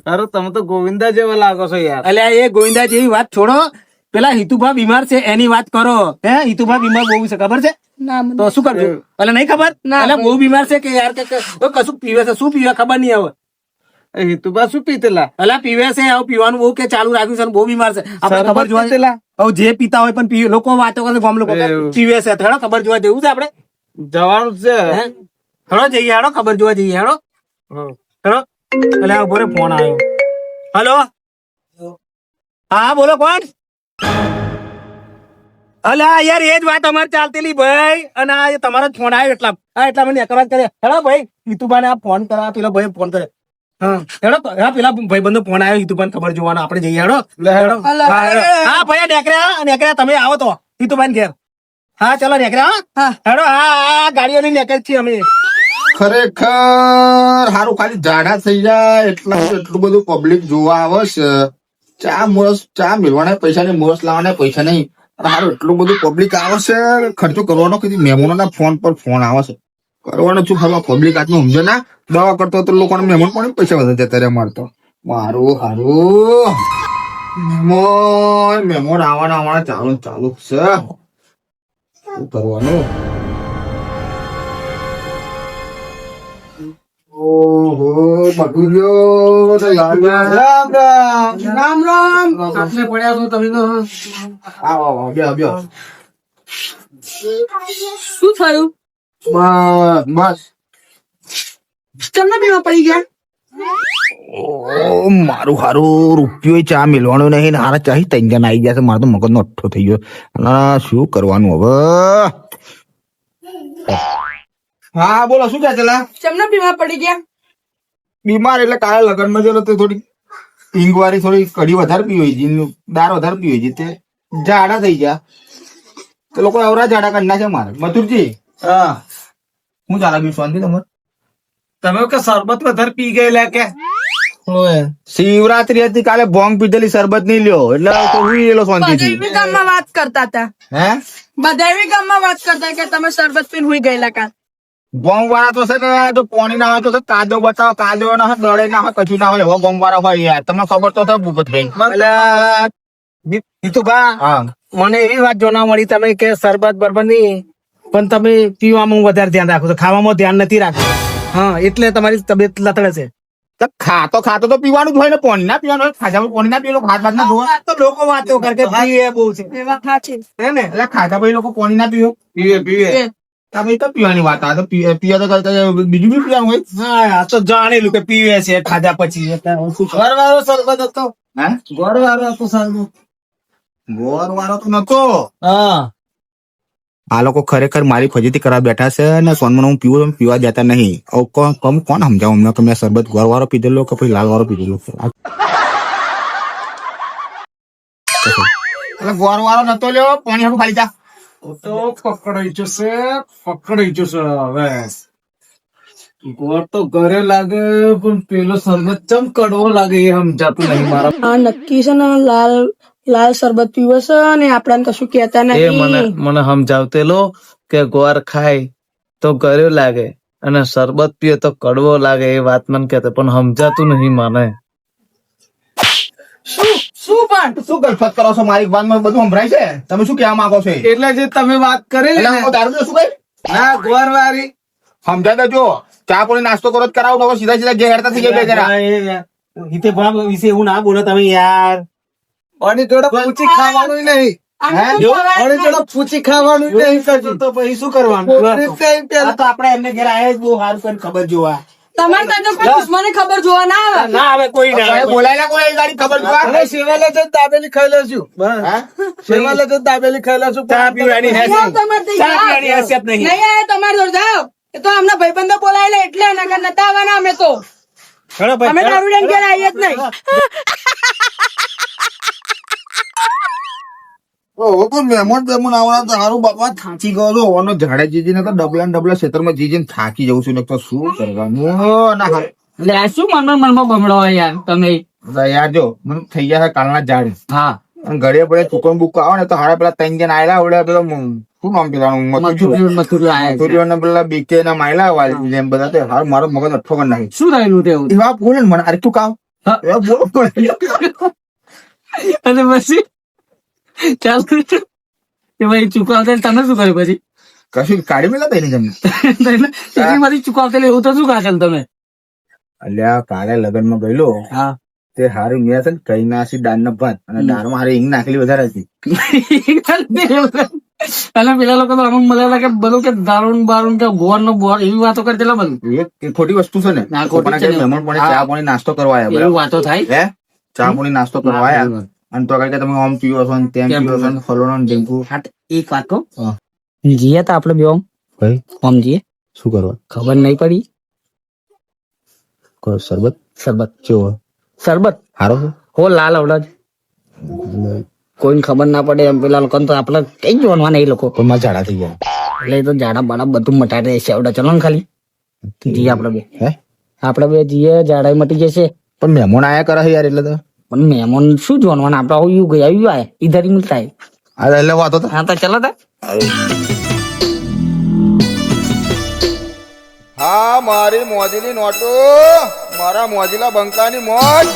અરે તમે તો ગોવિંદા જેવા લાગો છો યાર. અલ્યા એ ગોવિંદા જેવી વાત છોડો, પેલા હિતુભા બીમાર છે એની વાત કરો. હે હિતુભા બીમાર બહુ છે ખબર છે? તો શું કરજો? એટલે નહીં ખબર? એટલે બહુ બીમાર છે કે યાર કશું પીવે છે, શું પીવે ખબર નહીં આવે. એ હિતુબા શું પીતેલા? અલા પીવે છે, આવું પીવાનું બહુ કે ચાલુ રાખ્યું છે, બહુ બીમાર છે. આપણે ખબર જોવા પીતેલા? હવે જે પીતા હોય પણ પીવે, લોકો વાતો કરે, ગામ લોકો પીવે છે. હેડો ખબર જોવા જેવું છે આપણે જવાનું છે. હેડો જઈએ, હેડો ખબર જોવા જઈએ. હેડો હેડો. એટલે આ ઉભો રે, ફોન આવ્યો. હલો, હા બોલો, કોણ? અલા યાર એ જ વાત અમારે ચાલતીલી ભાઈ, અને આ તમારો જ ફોન આવ્યો એટલા મને એકવાર કરે. હેડો ભાઈ, હિતુભાઈ આ ફોન કરા, પેલા ભાઈ ફોન કરે. હા હેડો, હા પેલા ભાઈ બંધો ફોન આવ્યો, હિતુભાઈ ખબર જોવાનો, આપણે જઈએ. હેડો હેડો. હા ભાઈ નેકર્યા તમે આવો તો હિતુભાઈ ઘેર. હા ચલો નેકર્યા. હેડો. હા ગાડીઓની નેકર છીએ અમે. ખરેખર હારું ખાલી જાડા થઈ જાય એટલું બધું પબ્લિક જોવા આવે છે. ચા મેળવાના પૈસા નહીં, મોરસ લાવવાના પૈસા નહીં, હારું એટલું બધું પબ્લિક આવે છે. ખર્ચો કરવાનો કીધી, મહેમાનોના ફોન પર ફોન આવે છે, કરવાનો શું ખબર? પબ્લિક આજનું સમજે ના, દવા કરતો તો લોકોને મહેમાન પણ પૈસા વધારે જતા રહ્યા મારતો. મારું હારું મહેમાન આવવાના ચાલુ છે. શું કરવાનું? ઓહો મધુર્યો રામ રામ. આપણે પડ્યા છો તમે તો. આવો બ્યો. શું થયું? બસ તમને બીમાં પડી ગયા? મારું હારું રૂપિયો ચા મેળવાનો નહીં, હારા ચાહી તૈન જણ આવી ગયા છે. મારો તો મગજ નો અઠ્ઠો થઈ ગયો. શું કરવાનું હવે? હા બોલો, શું કહે ચલા? તમને બીમાં પડી ગયા? બીમાર એટલે કાલે લગ્નમાં ગયેલો તો થોડી હિંગવારી થોડી કઢી વધારે પીવી છે, દાળ વધારે પીવી છે, તે જાડા થઈ ગયા. તો લોકો એવરા જાડા કરી નાખે મારે. મથુરજી, હા હું ચાલે બી શાંતિ તમારે? તમે કે શરબત વધારે પી ગયેલા કે? શિવરાત્રી હતી કાલે, ભોંગ પીધેલી, શરબત નહીં લ્યો એટલે હુઈ ગયેલો શાંતિથી. બધાવી ગામમાં વાત કરતા હતા. હે બધાવી ગામમાં વાત કરતા કે તમે શરબત પીને હુઈ ગયેલા કાલ. ભોંગ વાળા તો છે ને, જો પાણી ના હોય તો છે, કાદો બતાવો, કાદો ના હોય, દડે ના હોય, કશું ના હોય, એવો ભોંગ વાળા હોય યાર. તમને ખબર તો છે ભૂપતભાઈ? હિતુભા, હા મને એવી વાત જોવા મળી તમે કે શરબત બરબત નહીં, પણ તમે પીવામાં વધારે ધ્યાન રાખો છો, ખાવામાં ધ્યાન નથી રાખો. હા એટલે તમારી તબિયત લથડે છે. તો ખાતો તો પીવાનું જ હોય ને, પાણી ના પીવાનું હોય? ખાધા પાણી ના પીવું, હાથ બાદ ના ધોવા? તો લોકો વાતો કરે કે પીએ બહુ છે, એ વાત સાચી. હે ને? એટલે ખાધા પછી લોકો પાણી ના પીવો? પીવે તમે તો પીવાની વાત, આ તો પીવા તો કરતા બીજું બી પીવાનું હોય. હા આ તો જાણેલું કે પીવે છે ખાધા પછી. એટલે હું શું કરું? ઘરવાળો શરબત હતો. હે ઘરવાળો હતો શરબત. ગોળ વાળો તો નતો. હા આ લોકો ખરેખર મારી ફજીતી કરાવ બેઠા છે ને, સોનમાં હું પીવા દેતા નહીં. કોણ સમજાવું અમને કે મેં શરબત ગોળ વાળો પીધેલો કે પછી લાલ વાળો પીધેલો? એટલે ગોળ વાળો નતો લ્યો, પાણી હાટું ખાલી જા. તો પકડાઈ જશે હવે. ગોળ તો ઘરે લાગે પણ પેલો શરબત ચમ કડવો લાગે એ સમજાતું નહીં મારા. હા નક્કી છે ને, લાલ શરબત પીવે છે અને આપડાને કશું કહેતા એ નહીં. મને સમજાવતેલો કે ગોળ ખાય તો ઘરે લાગે અને શરબત પીએ તો કડવો લાગે, એ વાત મને કહેતો પણ સમજાતું નહીં મને. શું પણ શું ગલફત કરો છો? મારી વાતમાં બધું સંભળાય છે. તમે શું કહેવા માંગો છો? એટલે જે તમે વાત કરી એટલે હું દારૂ પીઉં છું કઈ? ના ગોળ વાળી સમજાય દેજો. ચા પાણી નાસ્તો કરો જ કરાવો, તો સીધા ઘેર હેડતા થઈ ગયા બે જણા. હિતુભા વિશે એવું ના બોલો તમે યાર. આની જોડે પૂછી ખાવાનું નહીં. આની જોડે પૂછી ખાવાનું નહીં. તો પછી શું કરવાનું? આ તો આપણે એમને ઘેર આયા જ બહુ સારું કરીને ખબર જોવા. તમારે ત્યાં તો કોઈ દુશ્મને ખબર જોવા ના આવે. ના આવે કોઈ ના આવે. બોલાયેલા કોઈ ગાડી ખબર જોવા? હવે શિવાલય જઈને દાબેલી ખાઈ લેશું. શિવાલય જઈને દાબેલી ખાઈ લેશું. ચા પીવાની જાઓ હેસિયત તમારે ત્યાં ચા જાઓ. પીવાની હેસિયત નહીં. નહીં આવે તમારે જોડે જાઓ. એ તો અમને ભાઈબંધો બોલાયેલા એટલે નકર નતા આવવાના અમે તો. હેડો ભાઈ, અમે હેડો. દારૂડિયાને ઘેર આવીએ જ નહીં. મહેમાન આવવાના તો સારું બાપા, થાકી ગયો છો. ઓનો ઝાડે જીજી ને તો ડબલા ને ડબલા ક્ષેત્રમાં જીજીને થાકી જવું છું ને, તો શું કરવાનું? ના હાલ. શું મનમાં બમડો હોય યાર તમે? યાર જો મને થઈ ગયા છે કાલના ઝાડ. હા અને ઘડીએ પડે ચૂકણ બુક આવે ને તો હાડા પેલા ત્રણ જણ આયેલા આવડે પેલો શું નામ પેલાનું મથુરિયો આયા છે. મથુરીઓ ને પેલા બીકે ના માયલા વાળી જેમ બધા તો હાર મારો મગજ અઠ્ઠો કરી નાખી. શું થયેલું તેવું? એવા બોલે ને મને, અરે તું કાવ એ બોલો અને પછી ચાલ એ ભાઈ ચુકવતા તમે શું કર્યું પછી કશું કાઢી મેલા તઈને જમને એની માંથી ચુકવતા એવું તો શું કાઢેલ તમે અલ્યા કાલે લગ્નમાં ગયેલો હા તે હારું મેં છે ને કઈ નાસી દાળ ના ભાત અને દાળમાં હારી હિંગ નાખેલી વધારે હતી. અને પેલા લોકો તો અમુક મને લાગે બધું કે દારૂણ બારૂણ કે ગોળ નો બોર એવી વાતો કરતેલા બધું એ ખોટી વસ્તુ છે ને. ના, ખોટી કોકના છે ઘરે ને. મહેમાન પાણી ચા પાણી નાસ્તો કરવા આવ્યા એવી બરાબર? વાતો થાય હે ચા પાણી નાસ્તો કરવા આવ્યા અને તો કઈ કે તમે આમ પીવો છો ને તેમ કેમ પીવો છો ને ફલોનો ને ઢીંગુ. હા, તો એક વાત કહું હા. જીએ તો આપડે બે ભાઈ ઓમ જીએ શું કરવા ખબર નહીં પડી શરબત શરબત કેવો શરબત હારો છે? હો લાલ અવળા કોઈને ખબર ના પડે એમ પેલા લોકો તો આપડે કઈ જોવાનું એ લોકો પણ મારા ઝાડા થઈ ગયા. એટલે એ તો જાડા બાડા બધું મટાડી દેશે આવડે ચલો ને ખાલી જીએ આપડે બે હે જીએ જાડા મટી જશે પણ મહેમાન આયા કરે છે યાર એટલે તો પણ મહેમાન શું જોવાનું આપડે આવ્યું ગયા આવ્યું આય ઈધર ही मिलता है આ એટલે વાતો તો हाँ तो चलो था હા મારી મોજીની નોટો મારા મોજીલા બંકાની મોજ